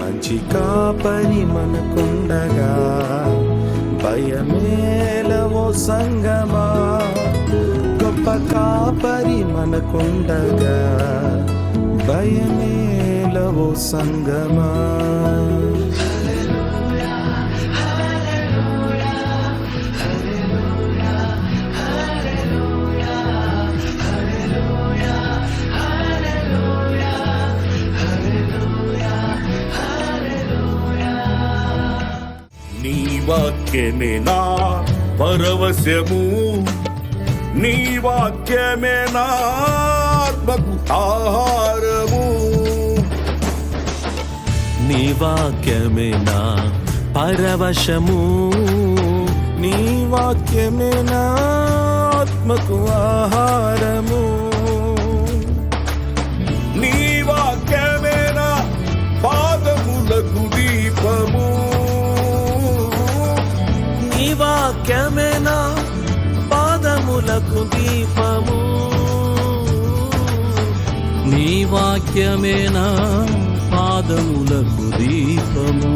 మంచి కాపరి మనకుండగా భయమేలవో సంగమా. గొప్ప కాపరి మనకుండగా భయమేలవో సంగమా. నీ వాక్యమే నా పరవశము, నీ వాక్యమే నా ఆత్మకు ఆహారము. నీ వాక్యమే నా పరవశము, నీ వాక్యమే నా ఆత్మకు ఆహారము. నీ వాక్యమే నా పాదములకు దీపము, నీ వాక్యమే నా పాదములకు దీపము. నీ వాక్యమే నా పాదములకు దీపము.